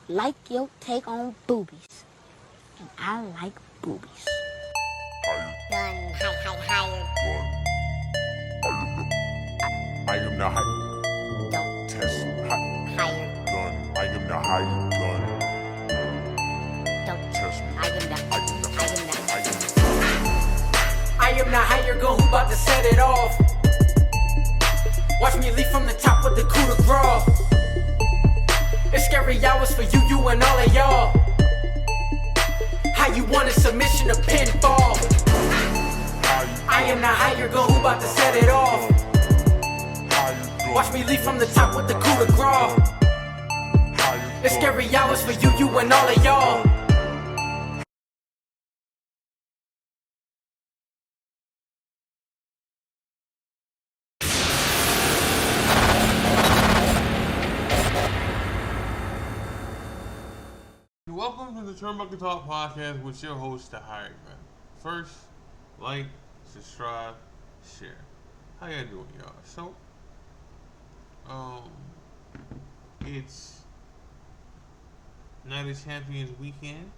like your take on boobies. And I like boobies. Gun, higher. I am the high. Don't Test higher. gun. I am the higher gun. Don't Test me. I am the I am the higher gun who bout to set it off. Watch me leap from the top with the coup de grace. It's scary hours for you and all of y'all. How you want a submission to pinfall? I am the higher gun who bout to set it off. Watch me leap from the top with the coup de grace. It's scary hours for you and all of y'all. Welcome to the TurnBuckle Talk podcast with your host, the Hired Man. First, like, subscribe, share. How y'all doing, y'all? So, it's Night of Champions weekend.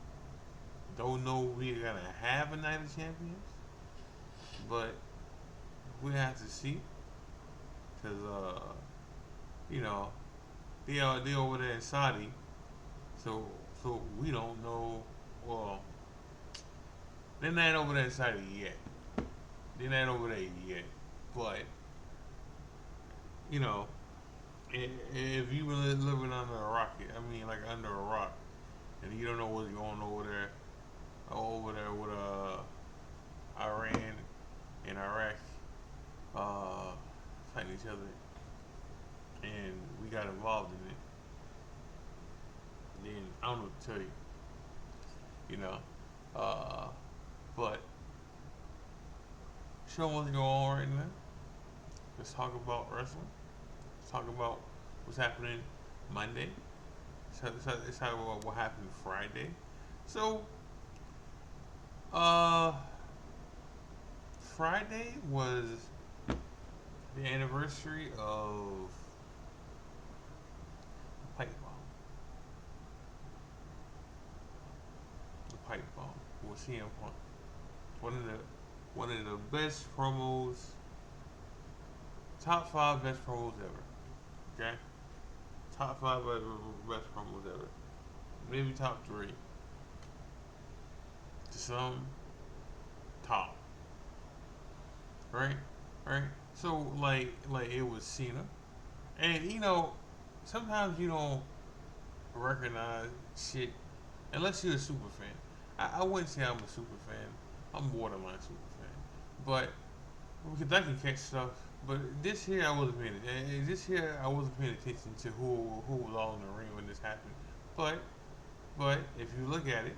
Don't know if we're gonna have a Night of Champions, but we have to see, cause you know, they over there in Saudi, so we don't know. Well, they're not over there in Saudi yet. They're not over there yet, but you know, if you were living under a rocket, like under a rock, and you don't know what's going over there with Iran and Iraq fighting each other, and we got involved in it, then I don't know what to tell you, but show what's going on right now. Let's talk about wrestling. Let's talk about what's happening Monday. Let's talk about what happened Friday. So, Friday was the anniversary of the pipe bomb. The pipe bomb with CM Punk. One of the best promos, top 5 best promos ever. Okay? Top 5 best promos ever. Maybe top 3. To some, top. Right? So like it was Cena. And sometimes you don't recognize shit unless you're a super fan. I wouldn't say I'm a super fan. I'm borderline super fan. But because I can catch stuff. But this year I wasn't paying attention. To who was all in the ring when this happened. But if you look at it,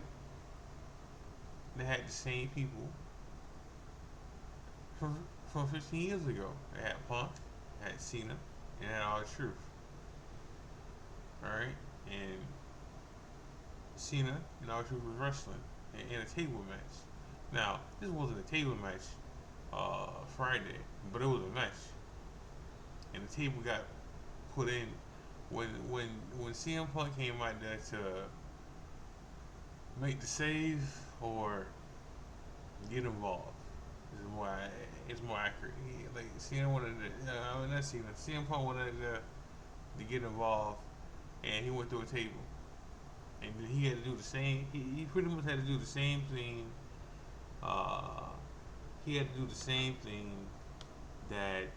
they had the same people from 15 years ago. They had Punk, they had Cena, and they had R-Truth. Alright? And Cena and R-Truth was wrestling in a table match. Now, this wasn't a table match Friday, but it was a match. And the table got put in when CM Punk came out there to make the save or get involved. It's more accurate. Cena wanted CM Punk wanted to get involved, and he went through a table, and then he had to do the same. He pretty much had to do the same thing. He had to do the same thing that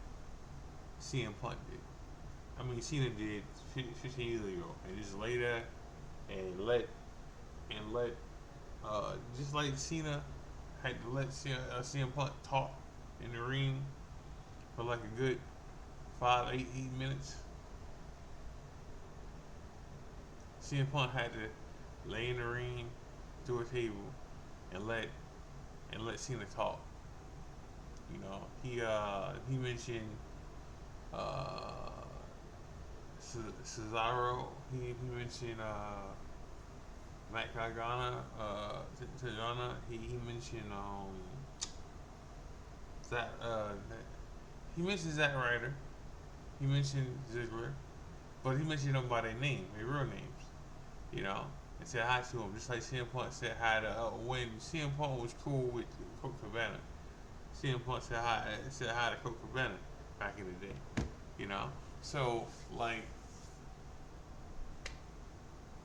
CM Punk did. Cena did 15 years ago, and just lay there and let just like Cena had to let CM Punk talk in the ring for like a good 8 minutes. CM Punk had to lay in the ring to a table and let Cena talk. He mentioned Cesaro. He mentioned Matt Gargano, Tajana. He mentioned he mentioned Zack Ryder. He mentioned Ziggler, but he mentioned them by their name, their real names. you know, and said hi to him, just like CM Punk said hi to when CM Punk was cool with Colt Cabana. CM Punk said hi to Colt Cabana back in the day, you know. So like,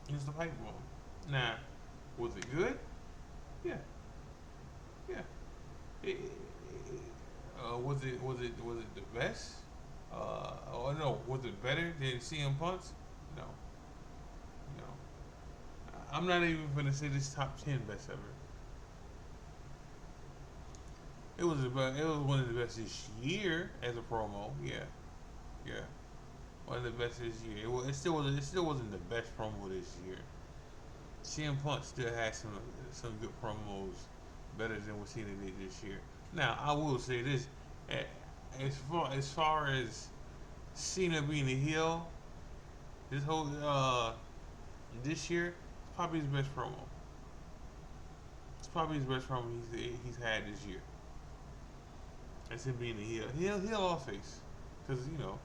here's the pipe bomb. Now, was it good? Yeah, yeah. Was it the best? Or no, was it better than CM Punk's? No, no. I'm not even gonna say this top 10 best ever. It was one of the best this year as a promo. Yeah, yeah. One of the best this year. It still wasn't the best promo this year. CM Punk still had some good promos, better than what Cena did this year. Now I will say this, as far as Cena being a heel, this whole this year, it's probably his best promo. It's probably his best promo he's had this year. That's him being a heel or face, because you know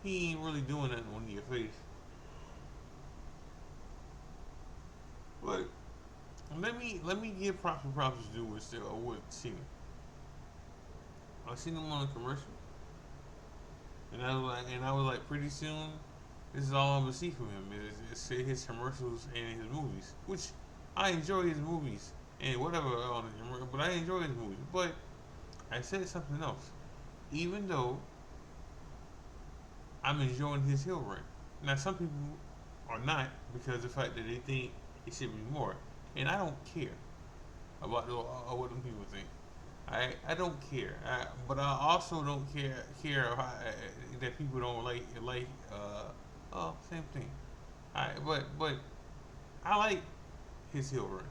he ain't really doing nothing on your face. But let me give props where props to do with Cena. I seen him on a commercial, and I was like, pretty soon, this is all I'm gonna see from him is his commercials and his movies, which I enjoy his movies and whatever on the commercial, but I enjoy his movies. But I said something else. Even though I'm enjoying his heel run, now some people are not because of the fact that they think it should be more, and I don't care about what them people think. I don't care, but I also don't care that people don't like. Same thing. But I like his heel run.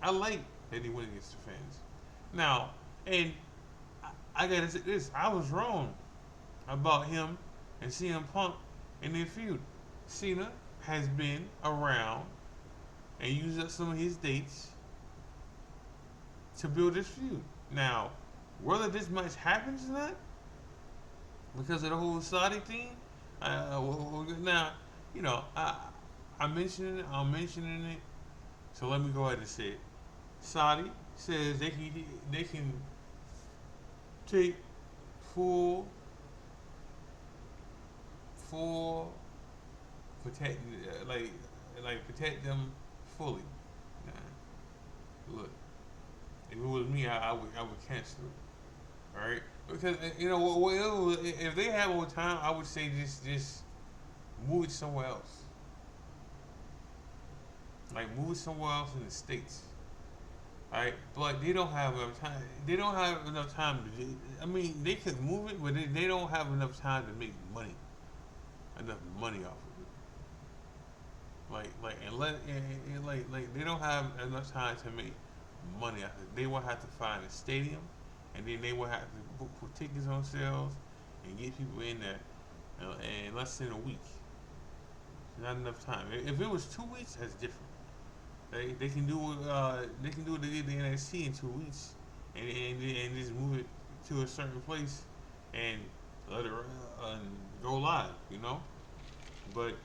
I like that he went against the fans. Now, and I gotta say this: I was wrong about him and CM Punk and their feud. Cena has been around and used up some of his dates to build this feud. Now, whether this match happens or not, because of the whole Saudi thing, now, you know, I'm mentioning it, so let me go ahead and say it. Saudi says they can take full protect protect them fully. Nah, look, if it was me, I would cancel it. All right, because you know if they have more time, I would say just move it somewhere else. Like move it somewhere else in the States. Alright, but they don't have enough time. They don't have enough time to. I mean, they could move it, but they don't have enough time to make enough money off of it. Like they don't have enough time to make money off of it. They will have to find a stadium, and then they will have to put tickets on sales and get people in there in less than a week. Not enough time. If it was 2 weeks, that's different. They can do what they did to NXT in 2 weeks, and just move it to a certain place and let it go live, you know. But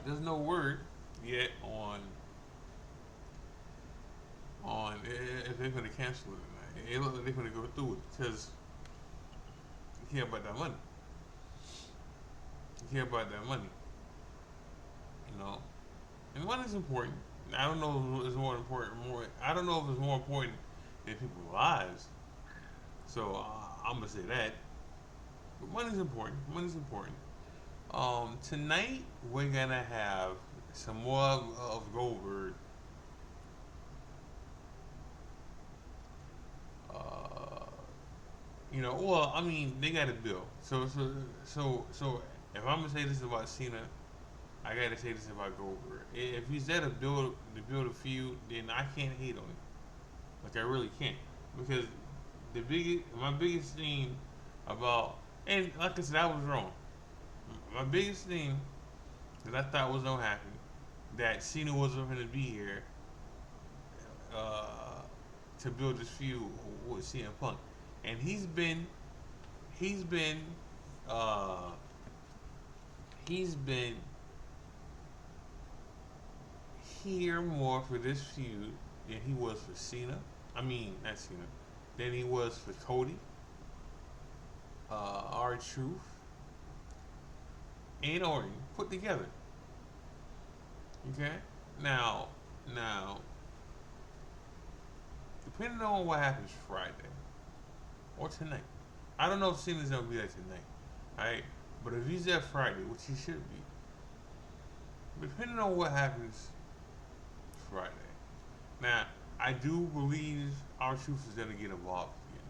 there's no word yet on if they're gonna cancel it or not. It looks like they're gonna go through it because you care about that money. You care about that money, you know. And money's important. I don't know if it's more important. I don't know if it's more important than people's lives. So I'm gonna say that. But money's important. Money's important. Tonight we're gonna have some more of Goldberg. You know, well, I mean, they got to build. So if I'm gonna say this about Cena, I gotta say this about Goldberg. If he's there to build a feud, then I can't hate on him. Like I really can't, because my biggest thing about, and like I said, I was wrong. My biggest thing that I thought was gonna happen, that Cena wasn't gonna be here to build this feud with CM Punk, and he's been uh, he's been here more for this feud than he was for Cena. I mean, not Cena. Than he was for Cody, R-Truth, and Orton put together. Okay? Now, depending on what happens Friday or tonight, I don't know if Cena's gonna be there tonight, alright? But if he's there Friday, which he should be, depending on what happens Friday. Now, I do believe R-Truth is gonna get involved again,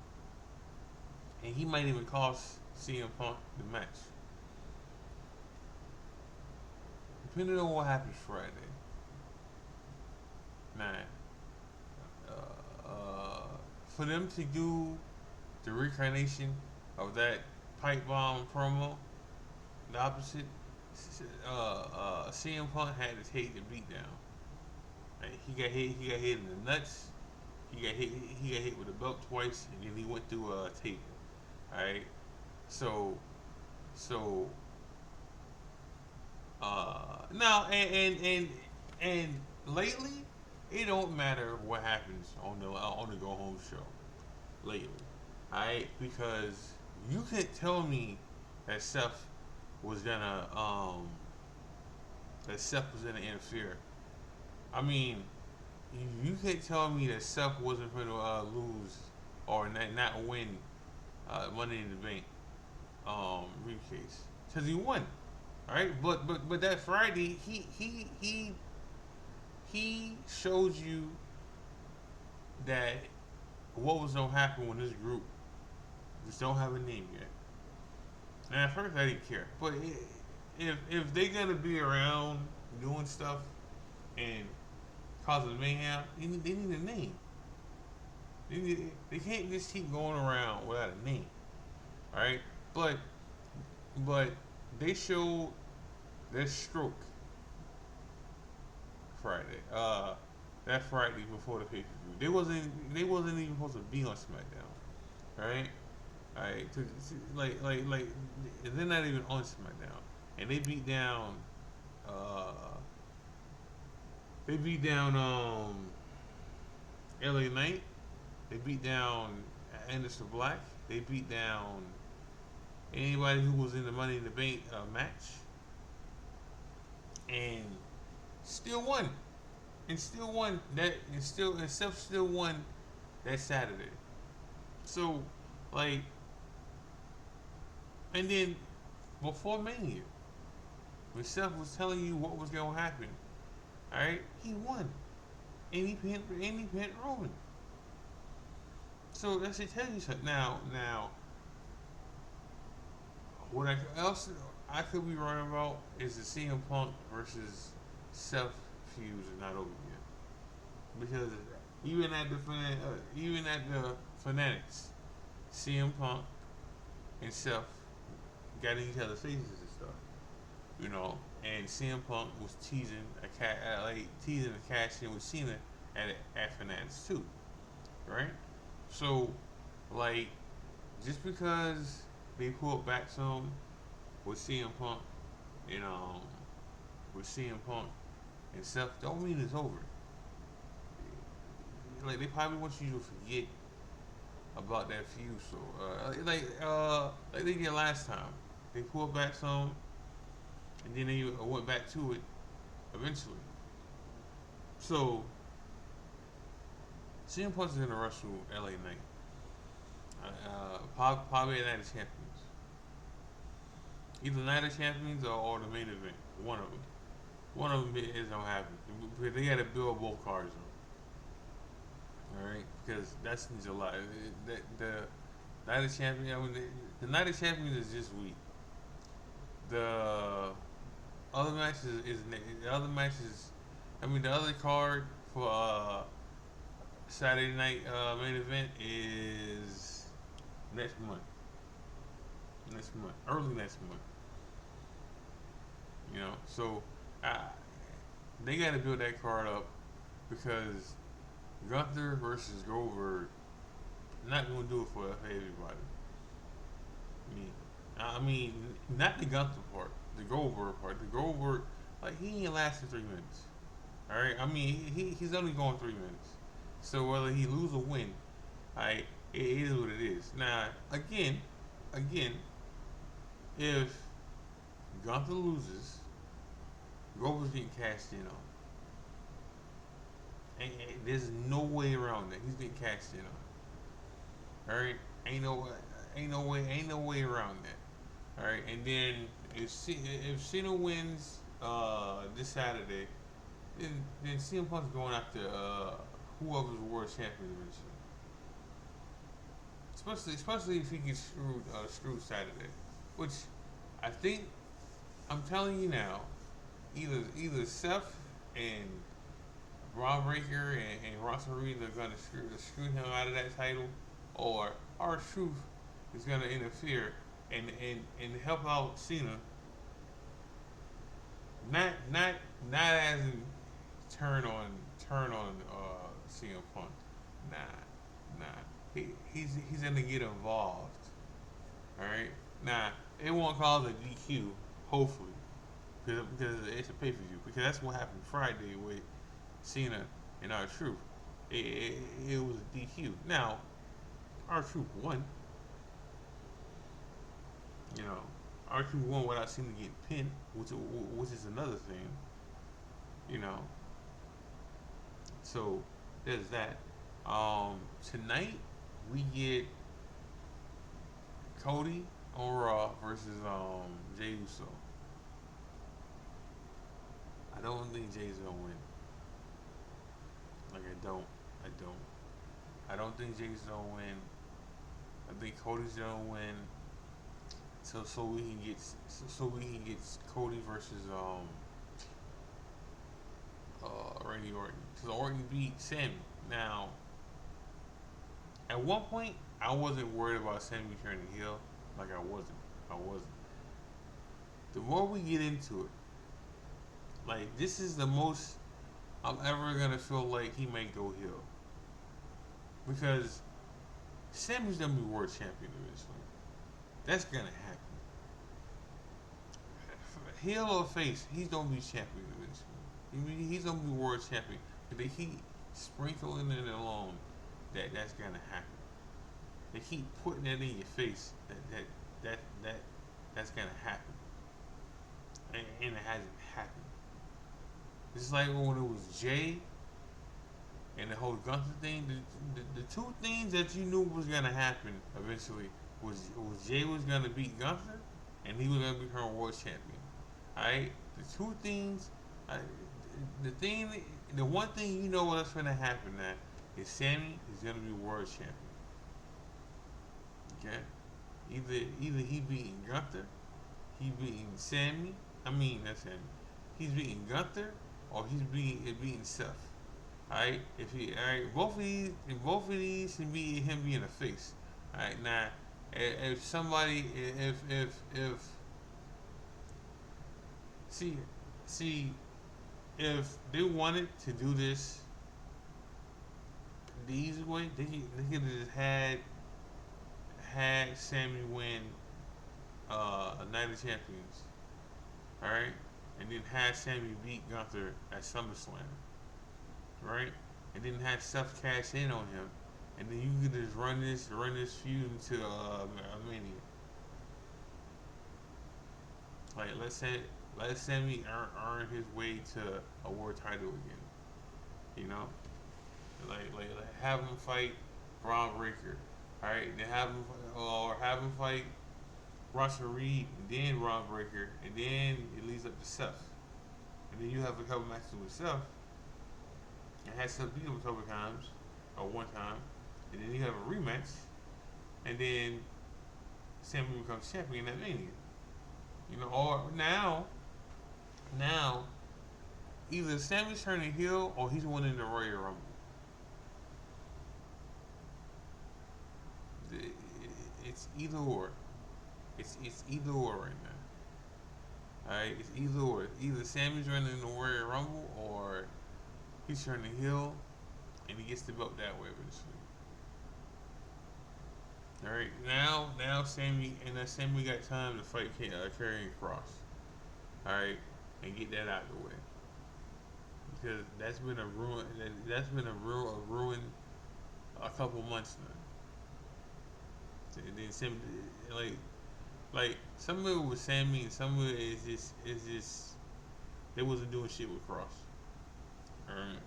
and he might even cost CM Punk the match. Depending on what happens Friday. Now, for them to do the reincarnation of that pipe bomb promo, the opposite, CM Punk had to take the beat down. Like, he got hit in the nuts. He got hit with a belt twice, and then he went through a tape. All right, so now and lately, it don't matter what happens on the Go Home show lately, alright? Because you can't tell me that Seth was gonna interfere. I mean, you can't tell me that Seth wasn't gonna lose or not win Money in the Bank briefcase, because he won. All right, but that Friday, he showed you that what was gonna happen when this group just don't have a name yet. And at first I didn't care, but if they gonna be around doing stuff and causing mayhem, they need a name. They can't just keep going around without a name. All right, but they showed their stroke Friday. That Friday before the pay-per-view. They wasn't even supposed to be on SmackDown. Right? Alright. Like they're not even on SmackDown. And they beat down LA Knight. They beat down Anderson Black. They beat down anybody who was in the Money in the Bank match, and still won. And Seth still won that Saturday. So, like, and then before Mania, when Seth was telling you what was gonna happen, alright, he won. And he pinned Roman. So that should tell you something. Now, what else I could be wrong about is the CM Punk versus Seth feud is not over yet, because even at the Fanatics, CM Punk and Seth got in each other's faces and stuff, you know. And CM Punk was teasing a cash in with Cena at Fanatics too, right? So, like, just because they pulled back some with CM Punk and Seth, don't mean it's over. Like, they probably want you to forget about that feud. So, like they did last time, they pulled back some, and then they went back to it eventually. So, CM Punk is gonna wrestle LA Knight. Probably a Night of Champions. Either Night of Champions or the main event. One of them. One of them is gonna happen. Because they gotta build both cards on. Alright? Because that's in July. The Night of Champions, the Night of Champions is this week. The other matches the other card for Saturday night main event is next month. Early next month. You know, so they got to build that card up, because Gunther versus Goldberg not going to do it for everybody. I mean, I mean, not the Gunther part, the Goldberg part. The Goldberg, like he ain't lasted 3 minutes. All right. I mean, he's only going 3 minutes. So whether he lose or win, I it is what it is. Now again, if Gunther loses, Goldberg's getting cashed in on. There's no way around that. He's getting cashed in on. All right. Ain't no way around that. All right. And then if Cena wins this Saturday, then CM Punk's going after whoever's world champion eventually. Especially if he gets screwed Saturday, which I think I'm telling you now, either Seth and Braun Breaker and Ross Reed are gonna screw him out of that title, or our Truth is gonna interfere and help out Cena. Not as in turn on CM Punk. Nah. He's gonna get involved. All right. Nah, it won't cause a DQ. Hopefully, because it's a pay per view. Because that's what happened Friday with Cena and our Truth. It was a DQ. Now, our Truth won. You know, our Truth won without Cena getting pinned, which is another thing. You know. So there's that. Tonight we get Cody on Raw versus Jey Uso. I don't think Jay's gonna win. Like I don't think Jay's gonna win. I think Cody's gonna win. So we can get Cody versus Randy Orton. Because Orton beat Sammy. Now, at one point, I wasn't worried about Sammy turning heel. Like I wasn't. The more we get into it, like this is the most I'm ever gonna feel like he may go heel. Because Sammy's gonna be world champion eventually. That's gonna happen. Heel or face, he's gonna be champion eventually. He's gonna be world champion. But they keep sprinkling it along that's gonna happen. They keep putting that in your face that's gonna happen. And it hasn't happened. It's like when it was Jay and the whole Gunther thing. The two things that you knew was gonna happen eventually was Jay was gonna beat Gunther and he was gonna become world champion. Alright? The two things the one thing you know what's gonna happen now is Sammy is gonna be world champion. Okay? Either he beating Gunther, he beating Sammy. I mean not Sammy. He's beating Gunther or he's beating Seth. Alright? Both of these can be him being a face. Alright, now if somebody see if they wanted to do this the easy way, they could have just had Sammy win a Night of Champions. Alright? And then had Sammy beat Gunther at SummerSlam. Right? And then had Seth cash in on him. And then you could just run this feud into Mania. Like let Sammy earn his way to a world title again. You know? Like have him fight Braun Breaker. Alright, then have him fight Russell Reed and then Braun Breaker, and then it leads up to Seth. And then you have a couple matches with Seth. And had Seth beat him a couple times, or one time, and then you have a rematch, and then Sammy becomes champion at Mania. You know, or now, either Sammy's turning heel or he's winning the Royal Rumble. It's either or. It's either or right now. Alright, it's either or. Either Sammy's running the Royal Rumble or he's turning heel and he gets the belt that way eventually. All right, now Sammy got time to fight Karrion Cross. All right, and get that out of the way because that's been a ruin. That's been a ruin a couple months now. And then Sammy, like some of it was Sammy, and some of it is just they wasn't doing shit with Cross. Alright.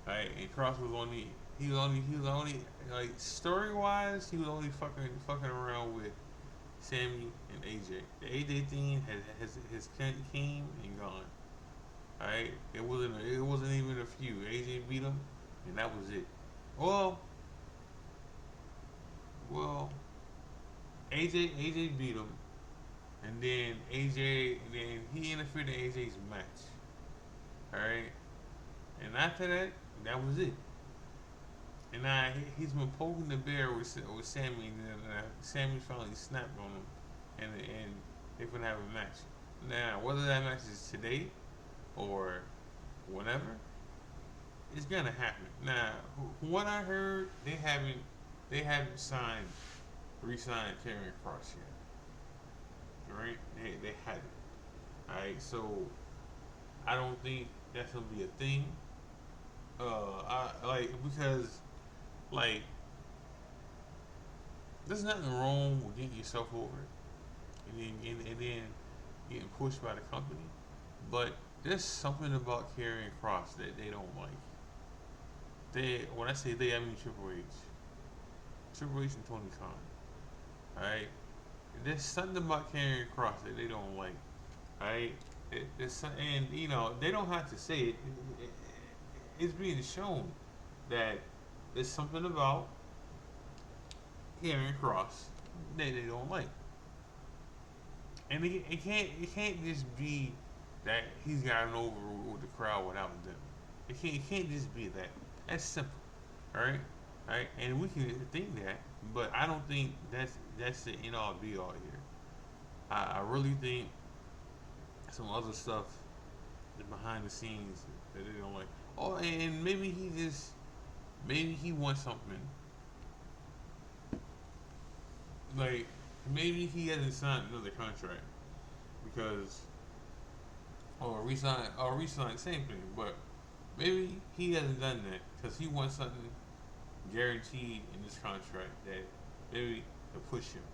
Alright, and Cross was only he was only like story wise he was only fucking around with Sammy and AJ. The AJ thing has came and gone. Alright? It wasn't even a few. AJ beat him and that was it. Well well AJ beat him and then he interfered in AJ's match. Alright? And after that, that was it. And now he's been poking the bear with Sammy, and then Sammy finally snapped on him, and they're gonna have a match. Now, whether that match is today or whenever, it's gonna happen. Now, what I heard, they haven't re-signed Karrion Cross yet. Right? They haven't. All right, so I don't think that's gonna be a thing. Because there's nothing wrong with getting yourself over, and then getting pushed by the company, but there's something about Karrion Cross that they don't like. When I say they, I mean Triple H and Tony Khan. All right, there's something about Karrion Cross that they don't like. All right, and they don't have to say it. It's being shown that there's something about Karrion Cross that they don't like, and it can't just be that he's gotten over with the crowd without them. It can't just be that. That's simple, all right, and we can think that, but I don't think that's the end all be all here. I really think some other stuff behind the scenes that they don't like. Oh, and maybe he wants something. Like maybe he hasn't signed another contract because or resign same thing, but maybe he hasn't done that because he wants something guaranteed in this contract that maybe to push him.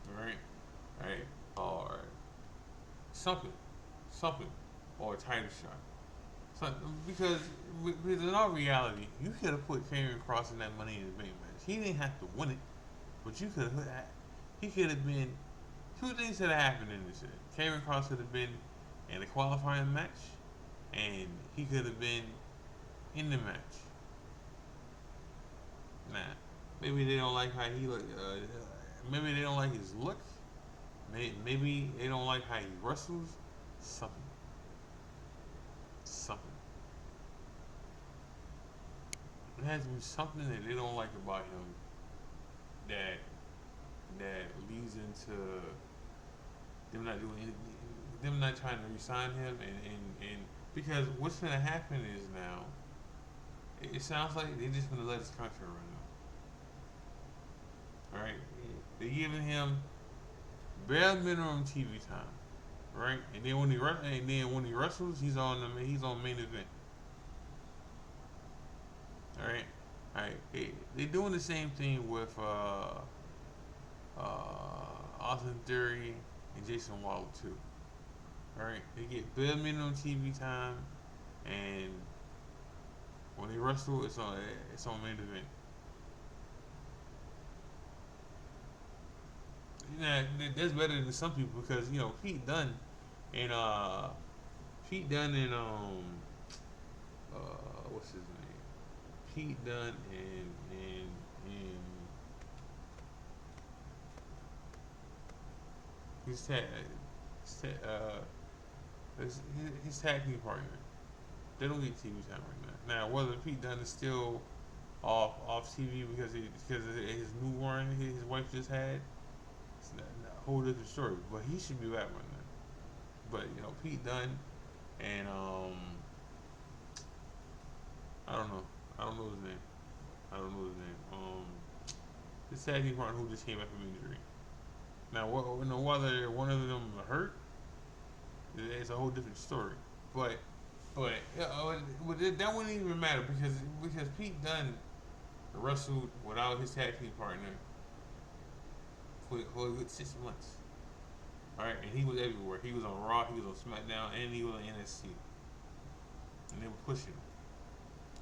All right, or something, or a title shot. Because in all reality, you could have put Karrion Cross in that Money in the Bank match. He didn't have to win it, but you could have. He could have been. Two things could have happened in this. Karrion Cross could have been in a qualifying match, and he could have been in the match. Nah, maybe they don't like how he look. Maybe they don't like his look. Maybe they don't like how he wrestles. Something. There has to be something that they don't like about him that leads into them not doing anything, them not trying to resign him, and because what's gonna happen is now it sounds like they're just gonna let his contract run out. All right, they're giving him bare minimum TV time, right? And then when he wrestles, he's on main event. All right. They're doing the same thing with Austin Theory and Jason Waller too. All right, they get bare minimum TV time, and when they wrestle, it's on main event. Yeah, that's better than some people because Pete Dunne and what's his name? Pete Dunne and his tag team partner. They don't get TV time right now. Now whether Pete Dunne is still off TV because of his new one his wife just had, it's a whole different story. But he should be back right now. But Pete Dunne and I don't know his name. I don't know his name. This tag team partner who just came back from injury. Now, whether one of them hurt, it's a whole different story. But that wouldn't even matter because Pete Dunne wrestled without his tag team partner for a good 6 months. Alright, and he was everywhere. He was on Raw, he was on SmackDown, and he was on NXT. And they were pushing him.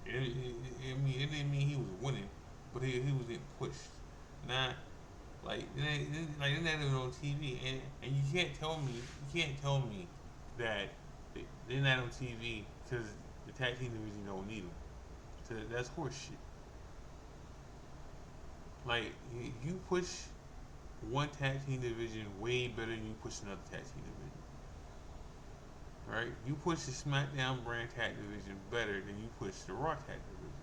It didn't mean he was winning, but he was getting pushed. Not like they're not even on TV, and you can't tell me that they're not on TV because the tag team division don't need them. So that's horseshit. Like you push one tag team division way better than you push another tag team division. Right? You push the SmackDown brand tag division better than you push the Raw tag division.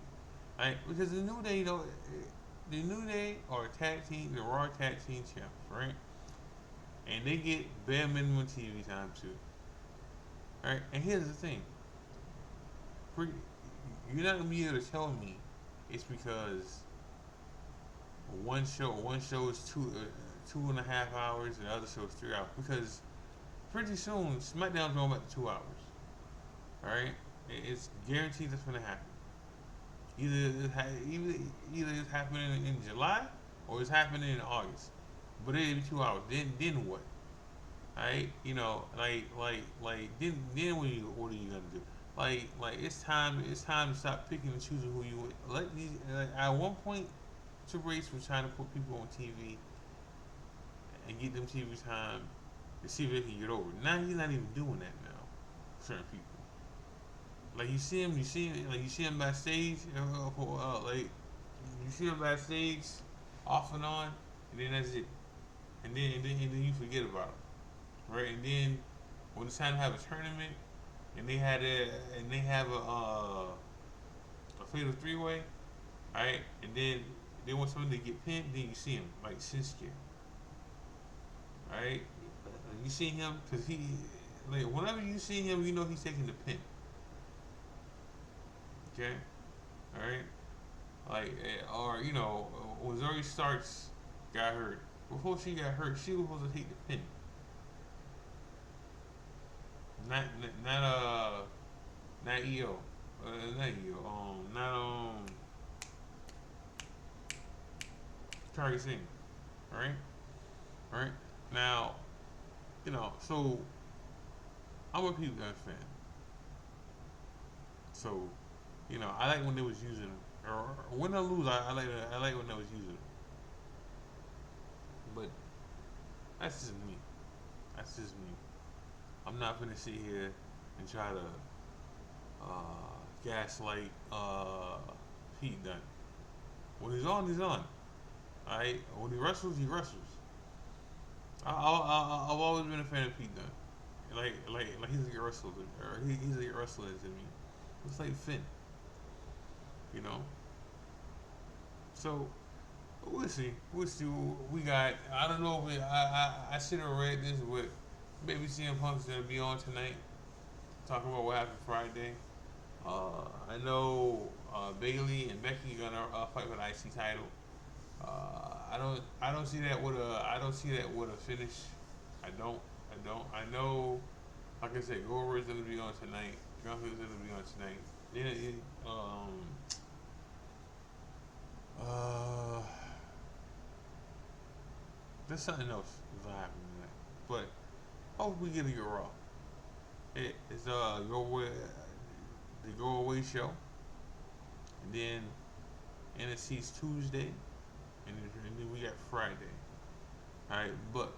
Right? Because the New Day, the New Day are the Raw tag team champs, right? And they get bare minimum TV time too. Right? And here's the thing. You're not gonna be able to tell me it's because one show is 2.5 hours and the other show is 3 hours, because pretty soon SmackDown's going back to 2 hours. Alright? It's guaranteed that's gonna happen. Either it's happening in July or it's happening in August. But it'll be 2 hours. Then what? Alright? You know, then what are you gonna do? Like it's time to stop picking and choosing who you let these at one point Triple H was trying to put people on TV and get them TV time to see if they can get over. Now he's not even doing that now. Certain people. Like you see him backstage, like you see him backstage, off and on, and then that's it. And then you forget about him, right? And then when it's time to have a tournament, and they have a fatal 3-way, right? And then they want somebody to get pinned, then you see him like Shinsuke, right? You see him because whenever you see him, you know he's taking the pin. Okay, all right, or when Zoe Starks got hurt, before she got hurt, she was supposed to take the pin. Not EO, Target Cena, right? Now, so I'm a Pete Dunne fan. So, I like when they was using, or win or lose, I like when they was using. But that's just me. I'm not gonna sit here and try to gaslight Pete Dunne. When he's on, he's on. Alright? When he wrestles, he wrestles. I've always been a fan of Pete Dunne. Like he's a good wrestler, or he's a good wrestler to me. It's like Finn. So we'll see what we got. I don't know if I should have read this, but maybe CM Punk's gonna be on tonight, talking about what happened Friday. I know Bailey and Becky gonna fight for the IC title. I don't see that with a finish. I don't. I know, like I said, Goldberg is gonna be on tonight. Gunther is gonna be on tonight. Then there's something else that's gonna happen tonight. But hopefully we get a good Raw. It's the Go Away show, and then NXT's Tuesday, and then we got Friday. All right, but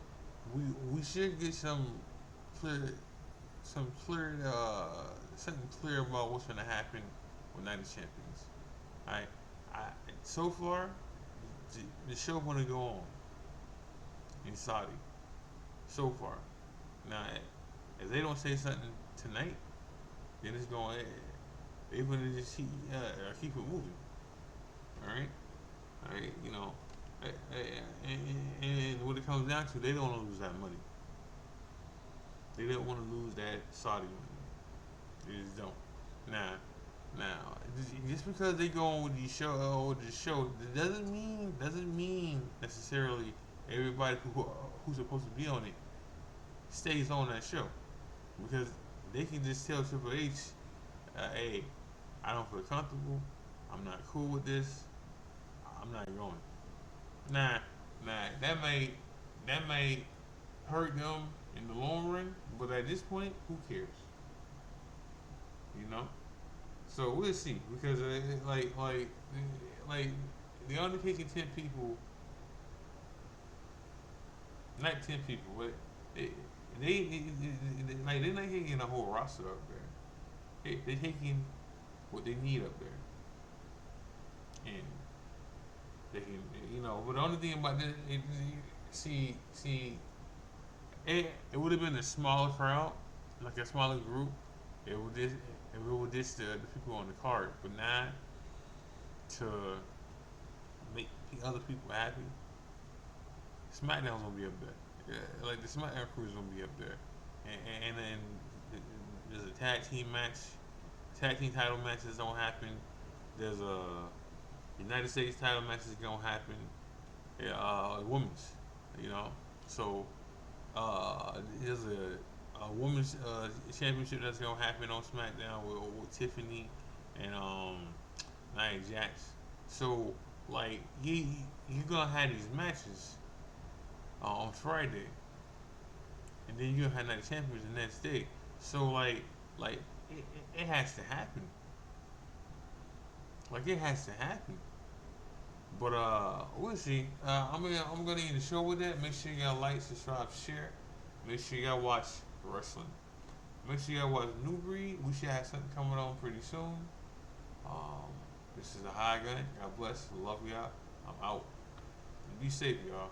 we should get something clear about what's gonna happen with Night of Champions. All right, so far the show gonna go on in Saudi. So far, now if they don't say something tonight, then it's going. They're gonna just keep it moving. All right, and what it comes down to, they don't want to lose that money. They don't want to lose that Saudi money. They just don't. Now, just because they go on with the show, it doesn't mean necessarily everybody who's supposed to be on it stays on that show, because they can just tell Triple H, hey, I don't feel comfortable. I'm not cool with this. I'm not going. Nah, that may hurt them in the long run, but at this point, who cares? You know. So we'll see, because like the Undertaking 10 people, not 10 people, but they, they're not taking a whole roster up there. They're taking what they need up there, and they can, But the only thing about this, see, it would have been a smaller crowd, like a smaller group. It would just the people on the card, but not to make other people happy. SmackDown's gonna be up there. Yeah, like the SmackDown crew is gonna be up there, and then there's a tag team title matches gonna happen. There's a United States title matches gonna happen. Yeah, women's, you know. So there's a women's championship that's gonna happen on SmackDown with Tiffany and Nia Jax. So like you're gonna have these matches on Friday, and then you're gonna have Night Champions the next day. So like it has to happen. Like it has to happen. But we'll see. I'm gonna end the show with that. Make sure you got like, subscribe, share. Make sure you got watch wrestling. Make sure you got watch New Breed. We should have something coming on pretty soon. This is a high gun. God bless. Love y'all. I'm out. Be safe, y'all.